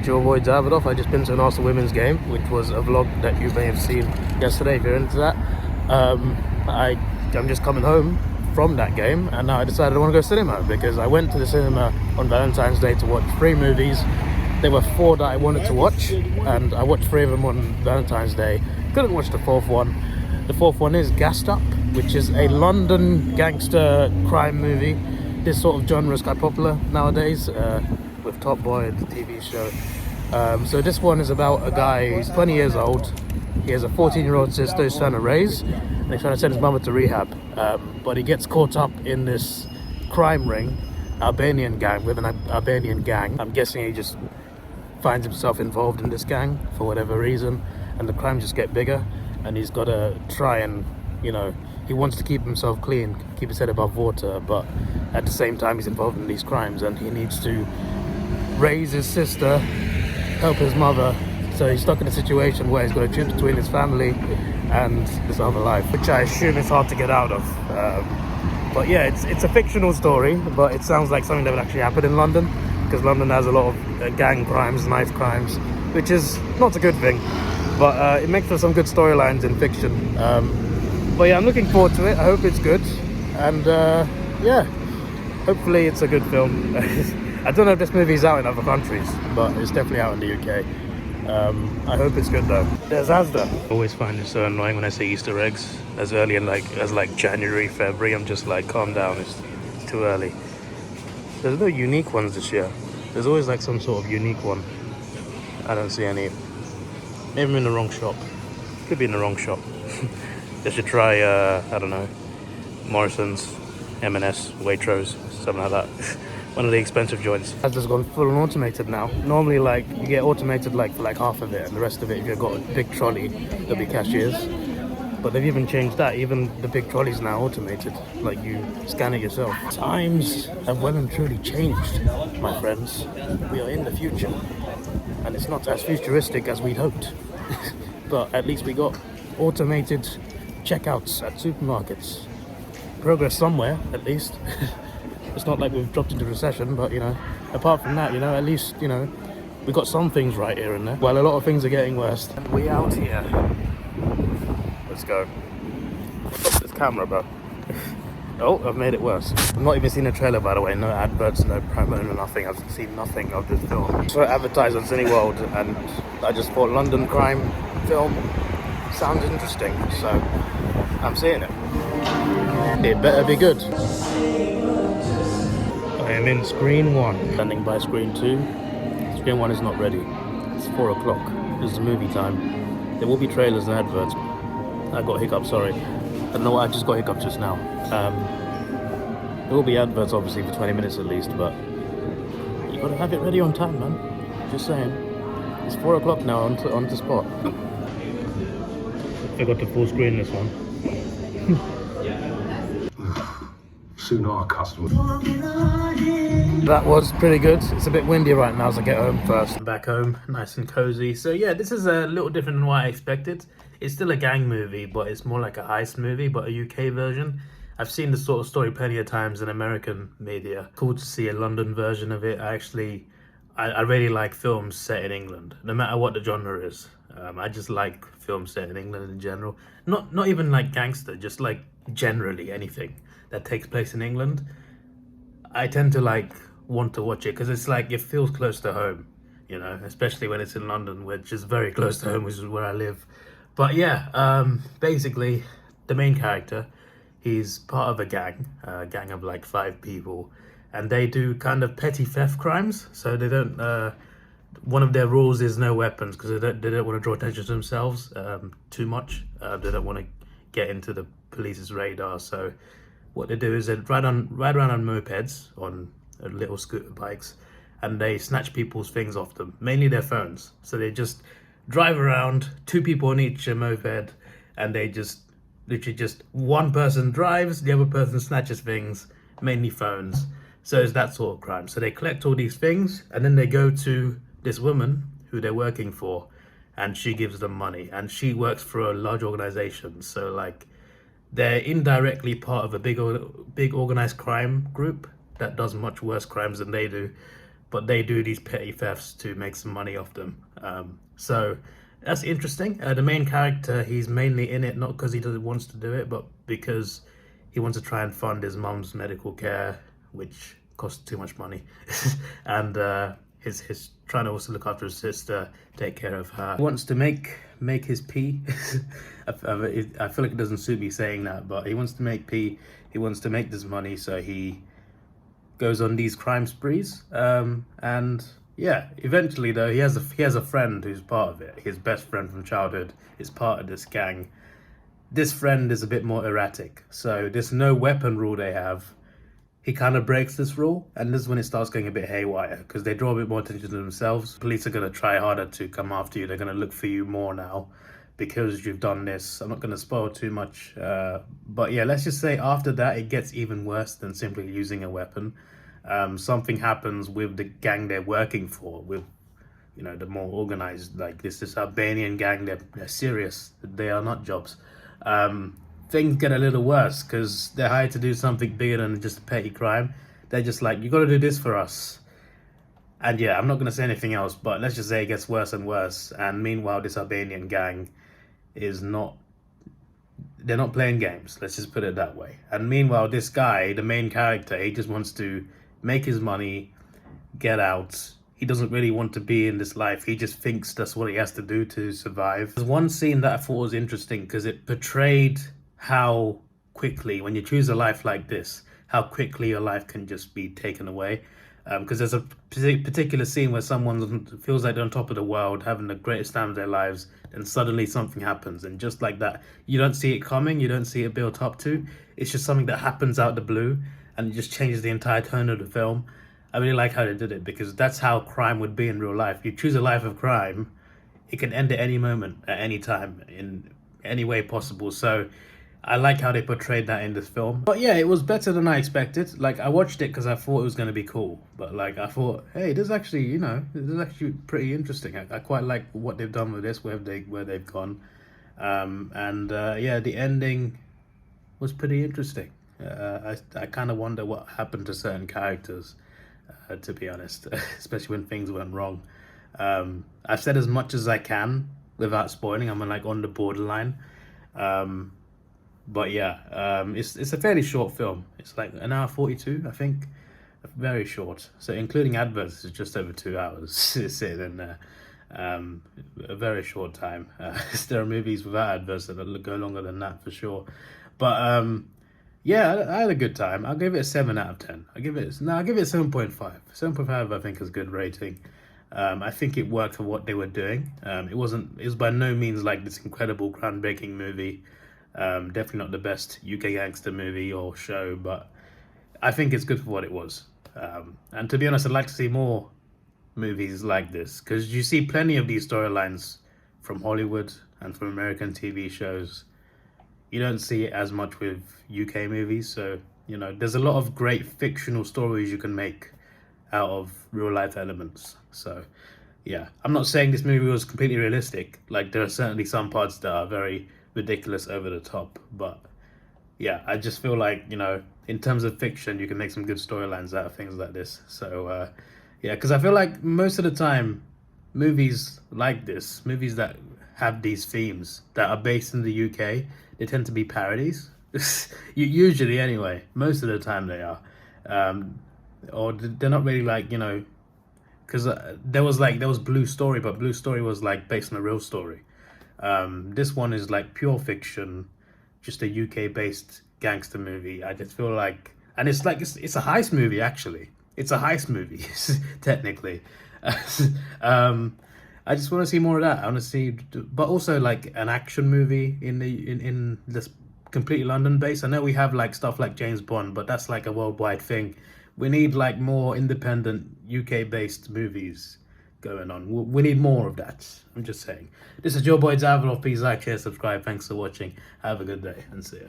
your boy Davidoff. I just been to an Arsenal women's game, which was a vlog that you may have seen yesterday if you're into that. I'm just coming home from that game, and now I decided I want to go cinema because I went to the cinema on Valentine's Day to watch 3 movies. There were 4 that I wanted to watch, and I watched 3 of them on Valentine's Day. Couldn't watch the 4th one. The 4th one is Gassed Up, which is a London gangster crime movie. This sort of genre is quite popular nowadays, with Top Boy, the TV show. So this one is about a guy who's 20 years old. He has a 14-year-old sister he's trying to raise, and he's trying to send his mother to rehab. But he gets caught up in this crime ring, Albanian gang, with an Albanian gang. I'm guessing he just finds himself involved in this gang for whatever reason, and the crimes just get bigger, and he's got to try and, you know, he wants to keep himself clean, keep his head above water, but at the same time he's involved in these crimes, and he needs to raise his sister, help his mother. So he's stuck in a situation where he's got to choose between his family and this other life, which I assume is hard to get out of. But yeah, it's a fictional story, but it sounds like something that would actually happen in London, because London has a lot of gang crimes, knife crimes, which is not a good thing, but it makes for some good storylines in fiction. But yeah, I'm looking forward to it. I hope it's good, and yeah, hopefully it's a good film. I don't know if this movie's out in other countries, but it's definitely out in the UK. I hope it's good though. There's Asda. I always find it so annoying when I say Easter eggs as early as January, February. I'm just like, calm down, it's too early. There's no unique ones this year. There's always like some sort of unique one. I don't see any. Maybe I'm in the wrong shop. Could be in the wrong shop. They should try, I don't know, Morrison's, M&S, Waitrose, something like that. One of the expensive joints. Asda's gone full and automated now. Normally, like, you get automated like for like half of it, and the rest of it, if you've got a big trolley, there'll be cashiers. But they've even changed that. Even the big trolley's now automated. Like, you scan it yourself. Times have well and truly changed, my friends. We are in the future, and it's not as futuristic as we'd hoped. But at least we got automated checkouts at supermarkets. Progress somewhere, at least. It's not like we've dropped into recession, but, you know, apart from that, you know, at least, you know, we got some things right here and there. While a lot of things are getting worse. We out here. Let's go. What's up with this camera, bro? Oh, I've made it worse. I've not even seen a trailer, by the way. No adverts, no promo, no nothing. I've seen nothing of this film. So advertised on Cineworld, and I just thought London crime film sounds interesting, so I'm seeing it. It better be good. I am in screen 1, standing by screen 2. Screen 1 is not ready. It's 4 o'clock. This is movie time. There will be trailers and adverts. I got hiccups, sorry. I don't know why, I just got hiccups just now. There will be adverts obviously for 20 minutes at least, but you gotta have it ready on time, man. Just saying. It's 4 o'clock now, on the spot. I got the full screen this one. Soon our customers. That was pretty good. It's a bit windy right now as I get home first. I'm back home, nice and cozy. So yeah, this is a little different than what I expected. It's still a gang movie, but it's more like a heist movie, but a UK version. I've seen this sort of story plenty of times in American media. Cool to see a London version of it. I really like films set in England, no matter what the genre is. I just like films set in England in general. Not even like gangster, just like generally anything that takes place in England. I tend to like want to watch it because it's like it feels close to home, you know, especially when it's in London, which is very close to home, which is where I live. But yeah, basically the main character, he's part of a gang of like 5 people, and they do kind of petty theft crimes. So they don't one of their rules is no weapons, because they don't want to draw attention to themselves too much. They don't want to get into the police's radar. So what they do is they ride around on mopeds, on little scooter bikes, and they snatch people's things off them, mainly their phones. So they just drive around, 2 people on each moped, and they just literally just one person drives, the other person snatches things, mainly phones. So it's that sort of crime. So they collect all these things, and then they go to this woman who they're working for, and she gives them money, and she works for a large organization. So like, they're indirectly part of a big organized crime group that does much worse crimes than they do. but they do these petty thefts to make some money off them. So that's interesting. The main character, he's mainly in it not because he wants to do it, but because he wants to try and fund his mum's medical care, which costs too much money. And his trying to also look after his sister, take care of her. He wants to make his pee. I feel like it doesn't suit me saying that, but he wants to make pee. He wants to make this money, so he goes on these crime sprees. And yeah, eventually though, he has a friend who's part of it. His best friend from childhood is part of this gang. This friend is a bit more erratic, so this no weapon rule they have, he kind of breaks this rule, and this is when it starts going a bit haywire, because they draw a bit more attention to themselves. Police are going to try harder to come after you. They're going to look for you more now because you've done this. I'm not going to spoil too much, but yeah, let's just say after that it gets even worse than simply using a weapon. Something happens with the gang they're working for, with, you know, the more organized, like this Albanian gang. They're serious. They are not jobs. Things get a little worse because they're hired to do something bigger than just a petty crime. They're just like, you got to do this for us. And yeah, I'm not going to say anything else, but let's just say it gets worse and worse. And meanwhile, this Albanian gang is not, they're not playing games. Let's just put it that way. And meanwhile, this guy, the main character, he just wants to make his money, get out. He doesn't really want to be in this life. He just thinks that's what he has to do to survive. There's one scene that I thought was interesting because it portrayed how quickly, when you choose a life like this, how quickly your life can just be taken away. Because there's a particular scene where someone feels like they're on top of the world, having the greatest time of their lives, and suddenly something happens. And just like that, you don't see it coming, you don't see it built up to. It's just something that happens out the blue, and it just changes the entire tone of the film. I really like how they did it, because that's how crime would be in real life. You choose a life of crime, it can end at any moment, at any time, in any way possible. So I like how they portrayed that in this film. But yeah, it was better than I expected. Like, I watched it because I thought it was going to be cool. But like, I thought, hey, this is actually, you know, this is actually pretty interesting. I quite like what they've done with this, where they've gone. Yeah, the ending was pretty interesting. I kind of wonder what happened to certain characters, to be honest, especially when things went wrong. I've said as much as I can without spoiling. I'm like on the borderline. But yeah, it's a fairly short film. It's like an hour 42, I think. Very short. So including adverts, it's just over 2 hours sitting in there. A very short time. There are movies without adverts that go longer than that for sure. But yeah, I had a good time. I'll give it a 7 out of 10. I'll give it a 7.5. 7.5 I think is a good rating. I think it worked for what they were doing. It was by no means like this incredible groundbreaking movie. Definitely not the best UK gangster movie or show, but I think it's good for what it was. And to be honest, I'd like to see more movies like this, because you see plenty of these storylines from Hollywood and from American TV shows. You don't see it as much with UK movies. So, you know, there's a lot of great fictional stories you can make out of real life elements. So yeah, I'm not saying this movie was completely realistic. Like, there are certainly some parts that are very ridiculous, over the top, but yeah, I just feel like, you know, in terms of fiction, you can make some good storylines out of things like this. So yeah, because I feel like most of the time movies like this, movies that have these themes that are based in the UK, they tend to be parodies. Usually anyway, most of the time they are, or they're not really, like, you know, because there was Blue Story, but Blue Story was like based on a real story. This one is like pure fiction, just a UK based gangster movie. I just feel like, and it's like, it's a heist movie, actually. It's a heist movie, technically. I just want to see more of that. I want to see, but also like an action movie in this completely London based. I know we have like stuff like James Bond, but that's like a worldwide thing. We need like more independent UK based movies going on. We need more of that. I'm just saying. This is your boy Davidoff. Please like, share, subscribe. Thanks for watching. Have a good day and see ya.